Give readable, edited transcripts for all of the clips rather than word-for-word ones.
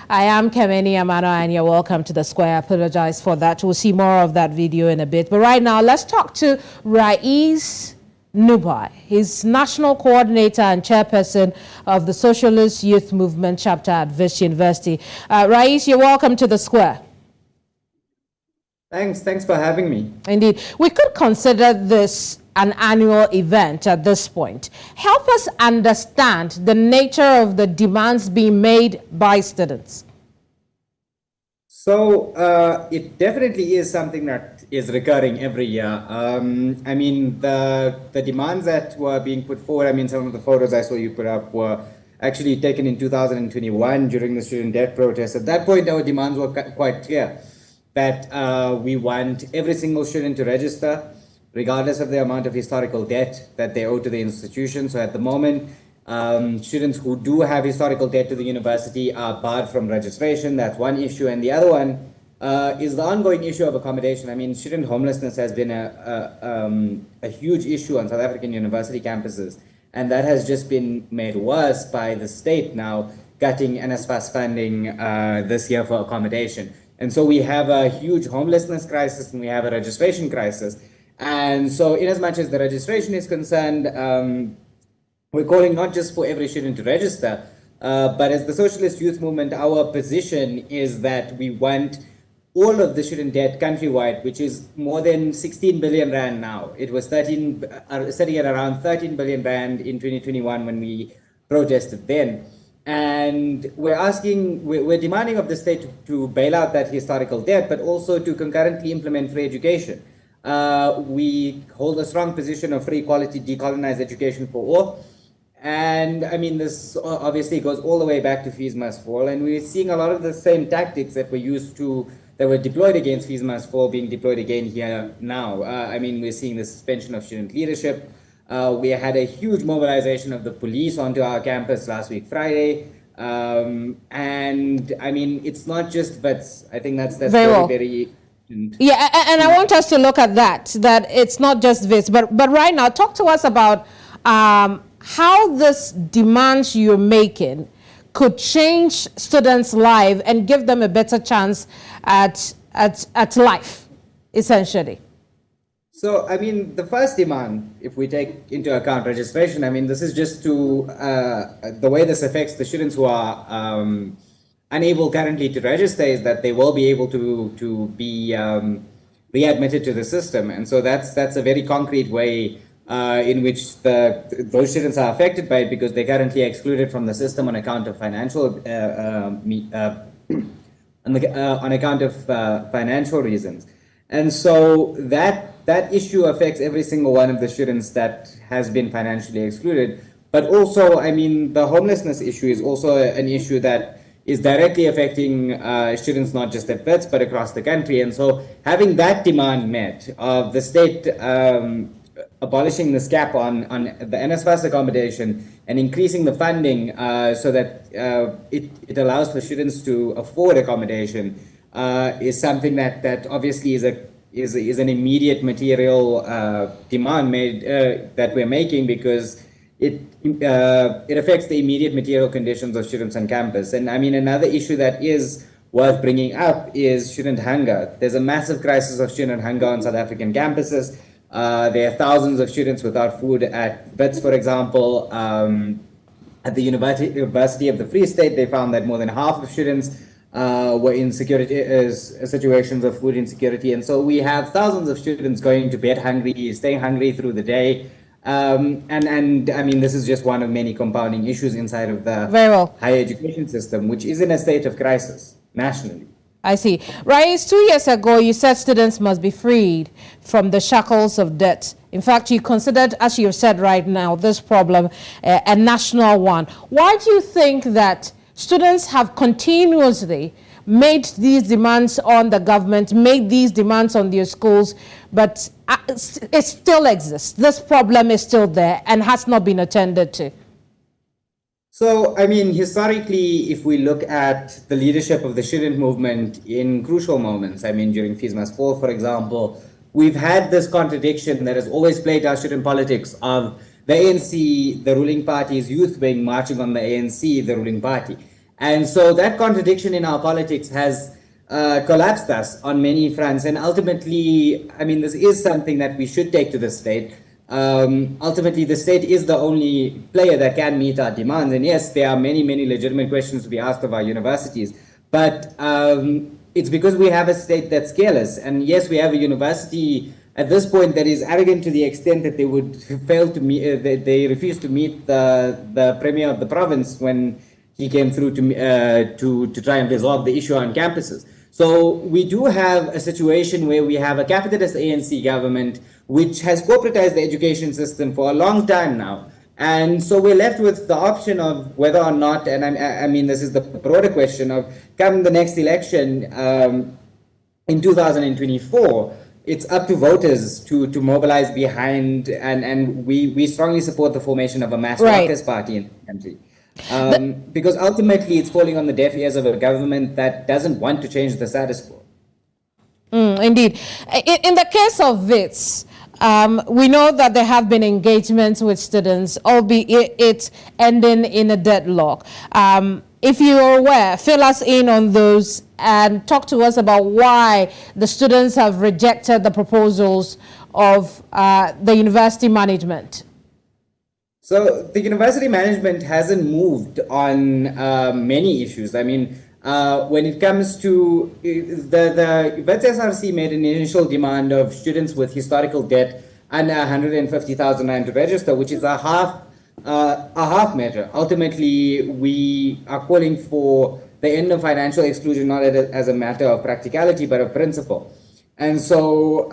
I am Kemeni Amano, and you're welcome to The Square. I apologize for that. We'll see more of that video in a bit. But right now, let's talk to Rais Nubai. He's National Coordinator and Chairperson of the Socialist Youth Movement chapter at VSA University. Rais, you're welcome to The Square. Thanks for having me. Indeed. We could consider this an annual event at this point. Help us understand the nature of the demands being made by students. So it definitely is something that is recurring every year. I mean, the demands that were being put forward, I mean, some of the photos I saw you put up were actually taken in 2021 during the student debt protest. At that point, our demands were quite clear, that we want every single student to register, regardless of the amount of historical debt that they owe to the institution. So at the moment, students who do have historical debt to the university are barred from registration. That's one issue. And the other one is the ongoing issue of accommodation. I mean, student homelessness has been a huge issue on South African university campuses. And that has just been made worse by the state now cutting NSFAS funding this year for accommodation. And so we have a huge homelessness crisis and we have a registration crisis. And so in as much as the registration is concerned, we're calling not just for every student to register, but as the Socialist Youth Movement, our position is that we want all of the student debt countrywide, which is more than 16 billion rand now. It was sitting at around 13 billion rand in 2021 when we protested then. And we're demanding of the state to bail out that historical debt, but also to concurrently implement free education. We hold a strong position of free, quality, decolonized education for all. And I mean, this obviously goes all the way back to fees must fall. And we're seeing a lot of the same tactics that were deployed against fees must fall being deployed again here now. I mean, we're seeing the suspension of student leadership. We had a huge mobilization of the police onto our campus last week, Friday. And I mean, it's not just vets. I think that's very yeah, and I want us to look at that it's not just this, but right now, talk to us about how this demands you're making could change students' life and give them a better chance at life, essentially. So, I mean, the first demand, if we take into account registration, I mean, this is just to, the way this affects the students who are unable currently to register is that they will be able to be readmitted to the system. And so that's a very concrete way in which those students are affected by it, because they're currently excluded from the system on account of financial financial reasons. And so that issue affects every single one of the students that has been financially excluded. But also, I mean, the homelessness issue is also an issue that is directly affecting students not just at Wits but across the country. And so having that demand met of the state abolishing this cap on the NSFAS accommodation and increasing the funding so that it allows for students to afford accommodation is something that obviously is an immediate material demand made that we're making, because it affects the immediate material conditions of students on campus. And I mean, another issue that is worth bringing up is student hunger. There's a massive crisis of student hunger on South African campuses. There are thousands of students without food at Wits, for example. At the University of the Free State, they found that more than half of students were in situations of food insecurity. And so we have thousands of students going to bed hungry, staying hungry through the day. And I mean, this is just one of many compounding issues inside of the higher education system, which is in a state of crisis nationally. I see. Rais, 2 years ago, you said students must be freed from the shackles of debt. In fact, you considered, as you said right now, this problem a national one. Why do you think that students have continuously made these demands on the government, made these demands on their schools, but it still exists? This problem is still there and has not been attended to. So, I mean, historically, if we look at the leadership of the student movement in crucial moments, I mean, during Fees Must Fall, for example, we've had this contradiction that has always plagued our student politics of the ANC, the ruling party's youth wing, marching on the ANC, the ruling party. And so that contradiction in our politics has collapsed us on many fronts. And ultimately, I mean, this is something that we should take to the state. Ultimately, the state is the only player that can meet our demands. And yes, there are many, many legitimate questions to be asked of our universities. But it's because we have a state that's careless. And yes, we have a university at this point that is arrogant to the extent that they would fail to meet, they refuse to meet the premier of the province when he came through to try and resolve the issue on campuses. So we do have a situation where we have a capitalist ANC government which has corporatized the education system for a long time now. And so we're left with the option of whether or not, and I mean, this is the broader question of come the next election in 2024, it's up to voters to mobilize behind, and we strongly support the formation of a mass workers' party in the country. Because ultimately it's falling on the deaf ears of a government that doesn't want to change the status quo. Indeed. In the case of WITS, we know that there have been engagements with students, albeit it ending in a deadlock. If you're aware, fill us in on those and talk to us about why the students have rejected the proposals of the university management. So the university management hasn't moved on many issues. I mean, when it comes to the VSA made an initial demand of students with historical debt under 150,000 rand to register, which is a half measure. Ultimately, we are calling for the end of financial exclusion, not as a matter of practicality, but of principle. And so,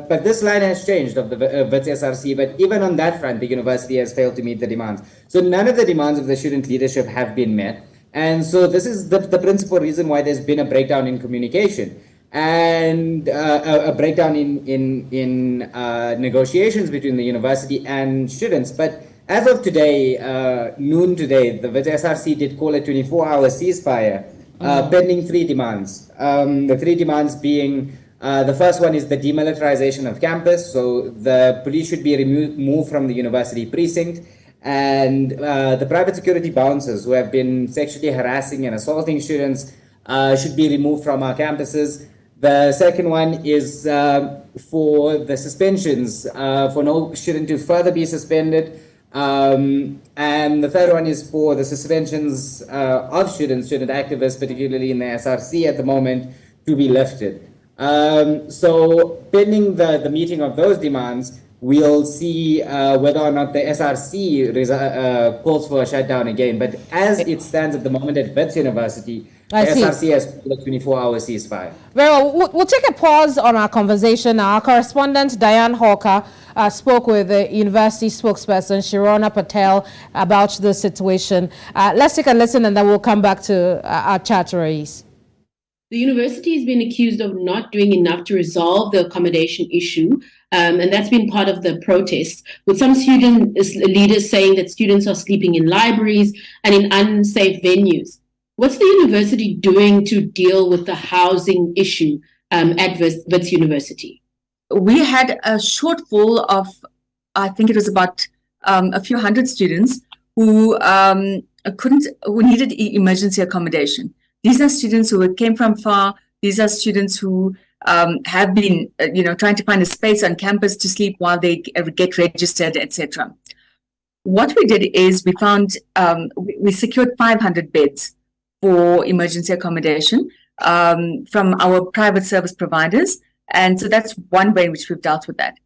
but this line has changed of the VSA, but even on that front, the university has failed to meet the demands. So none of the demands of the student leadership have been met. And so this is the principal reason why there's been a breakdown in communication and a breakdown in negotiations between the university and students. But as of today, noon today, the VSA did call a 24-hour ceasefire pending three demands. The three demands being the first one is the demilitarization of campus. So the police should be removed from the university precinct. And the private security bouncers who have been sexually harassing and assaulting students should be removed from our campuses. The second one is for the suspensions, for no student to further be suspended. And the third one is for the suspensions of student activists, particularly in the SRC at the moment, to be lifted. So pending the meeting of those demands, we'll see whether or not the SRC calls for a shutdown again. But as it stands at the moment at Wits University, the SRC has called a 24-hour ceasefire. Very well. We'll take a pause on our conversation. Our correspondent, Diane Hawker, spoke with the university spokesperson, Shirona Patel, about the situation. Let's take a listen and then we'll come back to our chatteries. The university has been accused of not doing enough to resolve the accommodation issue, and that's been part of the protests, with some student leaders saying that students are sleeping in libraries and in unsafe venues. What's the university doing to deal with the housing issue at Wits University? We had a shortfall of, I think it was about a few hundred students who needed emergency accommodation. These are students who came from far. These are students who have been, trying to find a space on campus to sleep while they get registered, etc. What we did is we found, we secured 500 beds for emergency accommodation from our private service providers. And so that's one way in which we've dealt with that.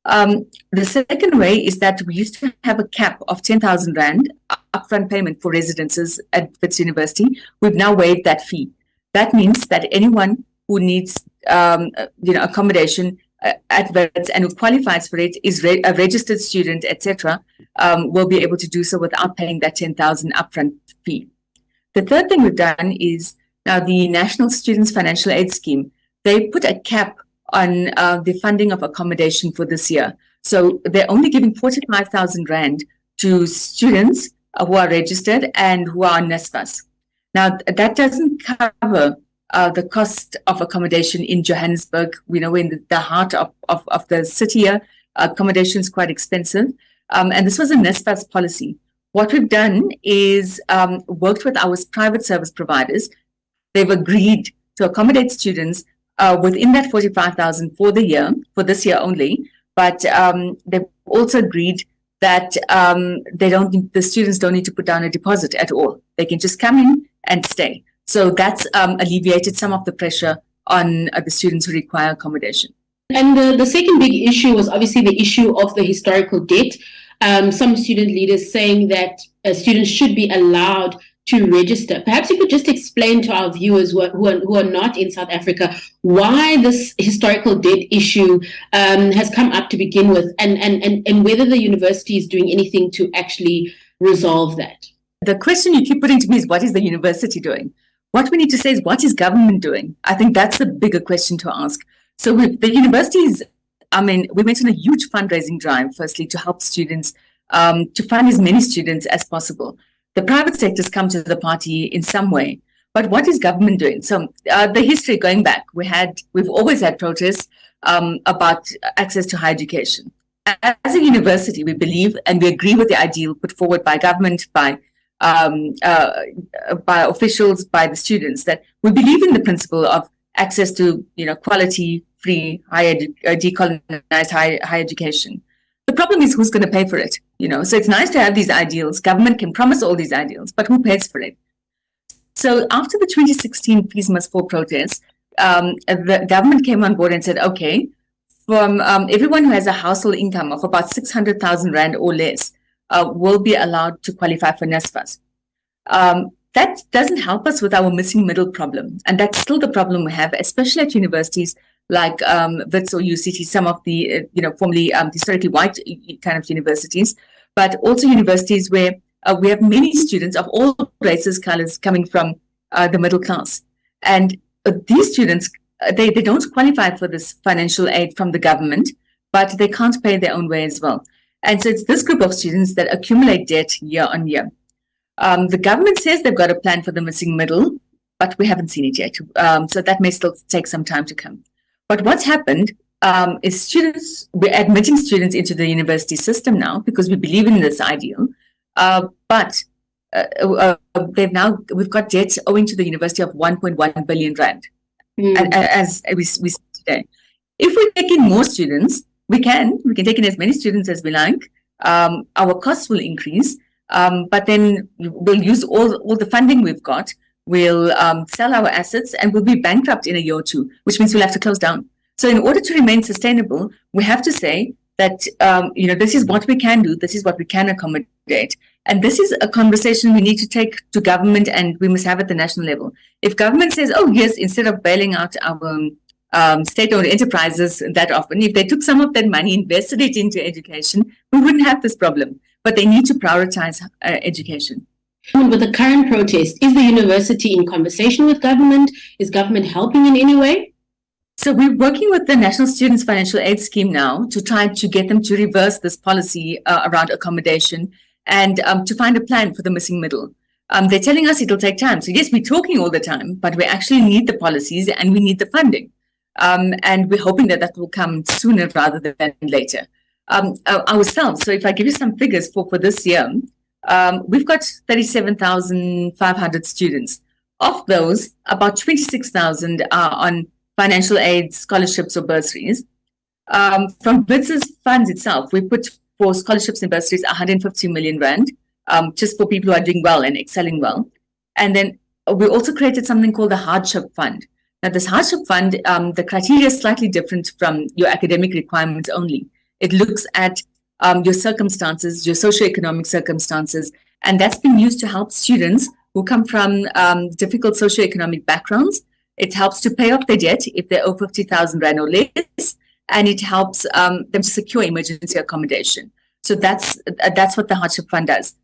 The second way is that we used to have a cap of 10,000 Rand upfront payment for residences at Wits University. We've now waived that fee. That means that anyone who needs accommodation at Wits and who qualifies for it, is a registered student, etc., will be able to do so without paying that 10,000 upfront fee. The third thing we've done is now the National Students Financial Aid Scheme. They put a cap on the funding of accommodation for this year. So they're only giving 45,000 Rand to students who are registered and who are on NSFAS. Now, that doesn't cover the cost of accommodation in Johannesburg. We know in the heart of the city here, accommodation is quite expensive. And this was a NSFAS policy. what we've done is worked with our private service providers. They've agreed to accommodate students within that 45,000 for the year, for this year only. But they've also agreed that the students don't need to put down a deposit at all. They can just come in and stay. So that's alleviated some of the pressure on the students who require accommodation. And the second big issue was obviously the issue of the historical debt. Some student leaders saying that students should be allowed to register. Perhaps you could just explain to our viewers who are not in South Africa why this historical debt issue has come up to begin with, and whether the university is doing anything to actually resolve that. The question you keep putting to me is, what is the university doing? What we need to say is, what is government doing? I think that's the bigger question to ask. So with the universities, we went on a huge fundraising drive, firstly, to help students, to fund as many students as possible. The private sector's come to the party in some way, but what is government doing? So the history going back, we've always had protests about access to higher education. As a university, we believe and we agree with the ideal put forward by government, by officials, by the students, that we believe in the principle of access to quality, free, decolonized higher education. The problem is who's going to pay for it. So it's nice to have these ideals. Government can promise all these ideals, but who pays for it? So after the 2016 Fees Must Fall protests, the government came on board and said, okay, from everyone who has a household income of about 600,000 Rand or less will be allowed to qualify for NSFAS. That doesn't help us with our missing middle problem. And that's still the problem we have, especially at universities like WITS or UCT, some of the, formerly historically white kind of universities, but also universities where we have many students of all races, colors coming from the middle class. And these students, they don't qualify for this financial aid from the government, but they can't pay their own way as well. And so it's this group of students that accumulate debt year on year. The government says they've got a plan for the missing middle, but we haven't seen it yet. So that may still take some time to come. But what's happened is we're admitting students into the university system now because we believe in this ideal. But we've got debts owing to the university of 1.1 billion Rand, as we see today. If we take in more students, we can take in as many students as we like. Our costs will increase, but then we'll use all the funding we've got. We'll sell our assets and we'll be bankrupt in a year or two, which means we'll have to close down. So in order to remain sustainable, we have to say that, this is what we can do. This is what we can accommodate. And this is a conversation we need to take to government, and we must have at the national level. If government says, oh, yes, instead of bailing out our state-owned enterprises that often, if they took some of that money, invested it into education, we wouldn't have this problem. But they need to prioritize education. With the current protest, is the university in conversation with government? Is government helping in any way? So we're working with the National Students Financial Aid Scheme now to try to get them to reverse this policy around accommodation and to find a plan for the missing middle. They're telling us it'll take time. So yes, we're talking all the time, but we actually need the policies and we need the funding. And we're hoping that will come sooner rather than later. Ourselves, so if I give you some figures for this year, we've got 37,500 students. Of those, about 26,000 are on financial aid, scholarships or bursaries. From WITS's funds itself, we put for scholarships and bursaries 150 million Rand, just for people who are doing well and excelling well. And then we also created something called the Hardship Fund. Now this Hardship Fund, the criteria is slightly different from your academic requirements only. It looks at your circumstances, your socioeconomic circumstances, and that's been used to help students who come from difficult socioeconomic backgrounds. It helps to pay off their debt if they owe 50,000 Rand or less, and it helps them to secure emergency accommodation. So that's what the Hardship Fund does.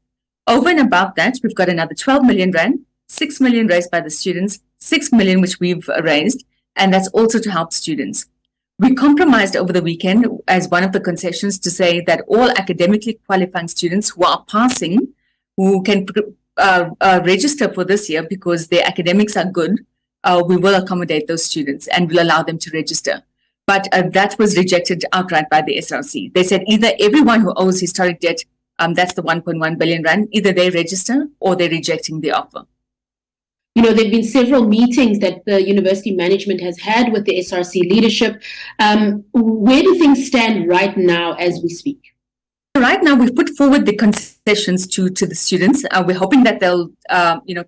Over and above that, we've got another 12 million Rand, 6 million raised by the students, 6 million which we've raised, and that's also to help students. We compromised over the weekend as one of the concessions to say that all academically qualifying students who are passing, who can register for this year because their academics are good, we will accommodate those students and will allow them to register. But that was rejected outright by the SRC. They said either everyone who owes historic debt That's the 1.1 billion rand. Either they register or they're rejecting the offer. You know, there have been several meetings that the university management has had with the SRC leadership. Where do things stand right now as we speak? Right now, we've put forward the concessions to the students. We're hoping that they'll,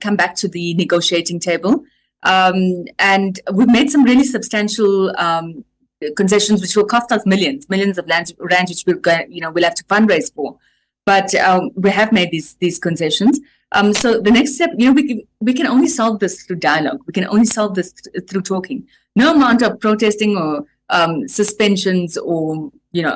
come back to the negotiating table. And we've made some really substantial concessions, which will cost us millions of rand, which we'll have to fundraise for. But we have made these concessions. So the next step, we can only solve this through dialogue. We can only solve this through talking. No amount of protesting or suspensions or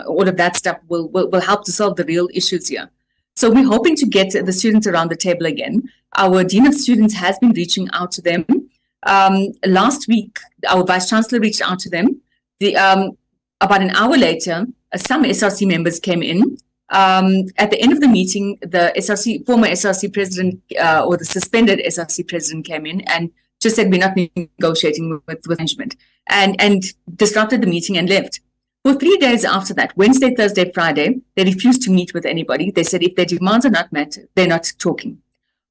all of that stuff will help to solve the real issues here. So we're hoping to get the students around the table again. Our Dean of Students has been reaching out to them. Last week, our Vice Chancellor reached out to them. About an hour later, some SRC members came in. At the end of the meeting, the former SRC president or the suspended SRC president came in and just said, we're not negotiating with management, and disrupted the meeting and left. For 3 days after that, Wednesday, Thursday, Friday, they refused to meet with anybody. They said if their demands are not met, they're not talking.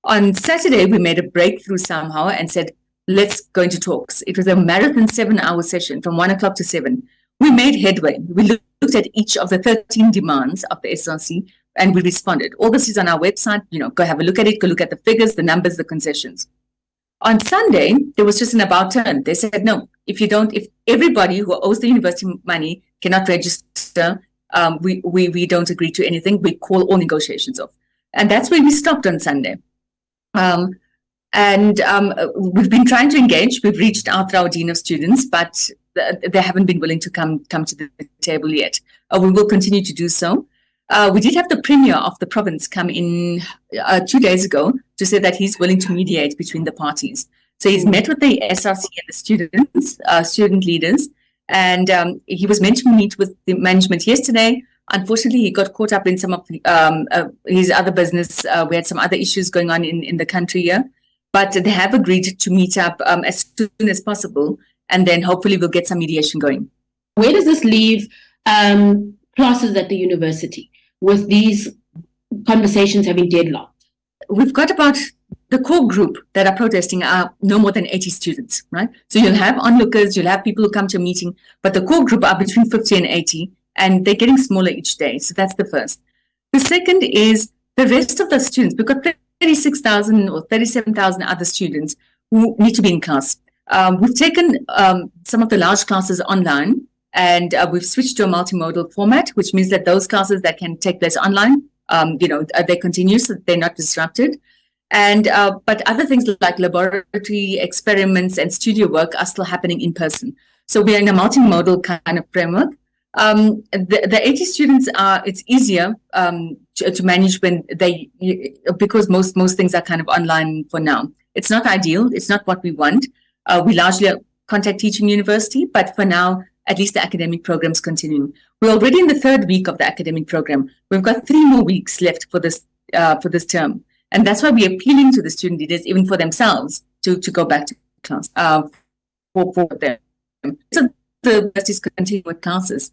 On Saturday, we made a breakthrough somehow and said, let's go into talks. It was a marathon 7-hour session from 1 o'clock to 7. We made headway. We looked at each of the 13 demands of the SRC and we responded. All this is on our website. Go have a look at it. Go look at the figures, the numbers, the concessions. On Sunday, there was just an about turn. They said, no, if everybody who owes the university money cannot register, we don't agree to anything. We call all negotiations off. And that's where we stopped on Sunday. We've been trying to engage. We've reached out to our Dean of Students, but they haven't been willing to come to the table yet. We will continue to do so. We did have the Premier of the province come in 2 days ago to say that he's willing to mediate between the parties. So he's met with the SRC and the students, student leaders, and he was meant to meet with the management yesterday. Unfortunately, he got caught up in some of his other business. We had some other issues going on in the country here, but they have agreed to meet up as soon as possible, and then hopefully we'll get some mediation going. Where does this leave classes at the university with these conversations having deadlocked? We've got about the core group that are protesting are no more than 80 students, right? So you'll have onlookers, you'll have people who come to a meeting, but the core group are between 50 and 80, and they're getting smaller each day. So that's the first. The second is the rest of the students. We've got 36,000 or 37,000 other students who need to be in class. We've taken some of the large classes online, and we've switched to a multimodal format, which means that those classes that can take place online, they continue, so they're not disrupted. And but other things like laboratory experiments and studio work are still happening in person. So we are in a multimodal kind of framework. The 80 students it's easier to manage when because most things are kind of online for now. It's not ideal. It's not what we want. We largely are contact teaching university, but for now, at least the academic programs continue. We're already in the third week of the academic program. We've got 3 more weeks left for this term. And that's why we're appealing to the student leaders, even for themselves, to go back to class for them. So the universities continue with classes.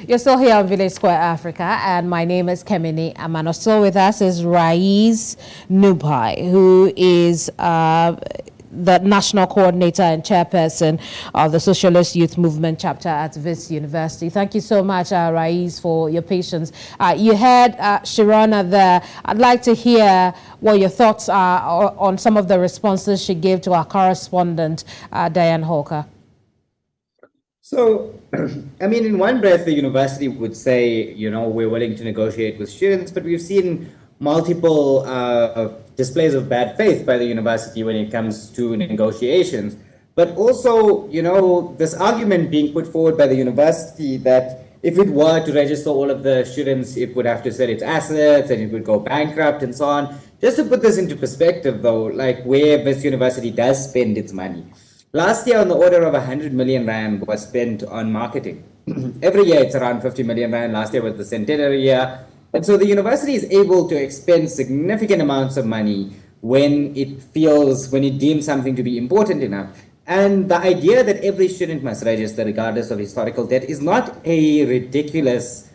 You're still here on Village Square Africa, and my name is Kemini Amano. Still with us is Raiz Nubai, who is the National Coordinator and Chairperson of the Socialist Youth Movement Chapter at VSA University. Thank you so much, Raiz, for your patience. You had Shirona there. I'd like to hear what your thoughts are on some of the responses she gave to our correspondent, Diane Hawker. So, I mean, in one breath, the university would say, we're willing to negotiate with students, but we've seen multiple displays of bad faith by the university when it comes to negotiations. But also, this argument being put forward by the university that if it were to register all of the students, it would have to sell its assets and it would go bankrupt and so on. Just to put this into perspective, though, like where this university does spend its money. Last year, on the order of 100 million rand was spent on marketing. Every year, it's around 50 million rand. Last year was the centenary year. And so the university is able to expend significant amounts of money when it deems something to be important enough. And the idea that every student must register regardless of historical debt is not a ridiculous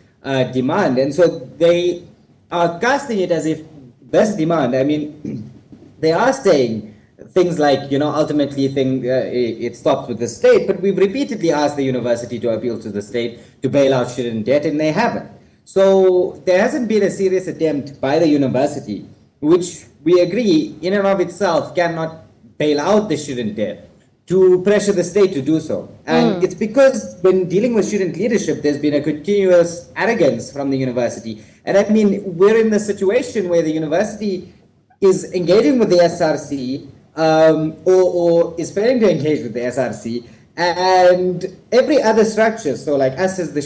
demand. And so they are casting it as if this demand, I mean, they are saying things like, ultimately it stops with the state, but we've repeatedly asked the university to appeal to the state to bail out student debt, and they haven't. So there hasn't been a serious attempt by the university, which we agree in and of itself cannot bail out the student debt, to pressure the state to do so. And it's because when dealing with student leadership, there's been a continuous arrogance from the university. And I mean, we're in the situation where the university is engaging with the SRC, or is failing to engage with the SRC, and every other structure, so like us as the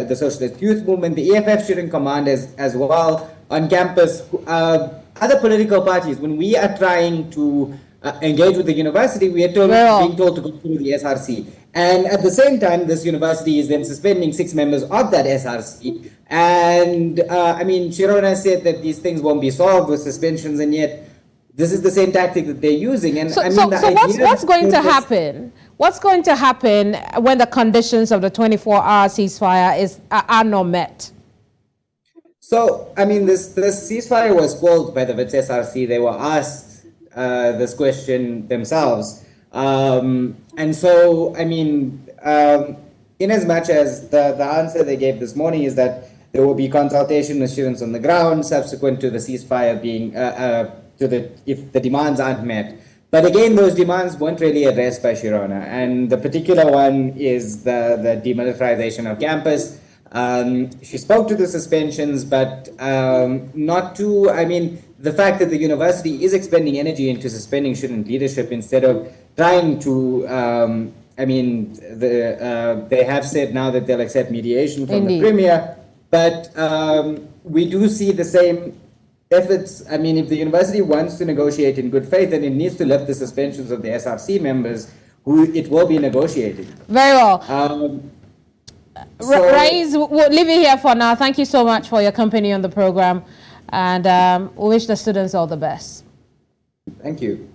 the Socialist Youth Movement, the EFF Student Command as well on campus, other political parties, when we are trying to engage with the university, we are being told to go through the SRC. And at the same time, this university is then suspending 6 members of that SRC. And I mean, Shirona said that these things won't be solved with suspensions, and yet this is the same tactic that they're using. And So, I mean, what's going to happen? What's going to happen when the conditions of the 24-hour ceasefire are not met? So, I mean, this ceasefire was called by the SRC. They were asked this question themselves. And so, I mean, in as much as the answer they gave this morning is that there will be consultation with students on the ground subsequent to the ceasefire being, if the demands aren't met. But again, those demands weren't really addressed by Shirona. And the particular one is the demilitarization of campus. She spoke to the suspensions, but not to, I mean, the fact that the university is expending energy into suspending student leadership instead of trying to, I mean, they have said now that they'll accept mediation from the premier, but we do see the same efforts. I mean, if the university wants to negotiate in good faith, then it needs to lift the suspensions of the SRC members who it will be negotiating. Very well. So, Raiz, we'll leave it here for now. Thank you so much for your company on the program, and we wish the students all the best. Thank you.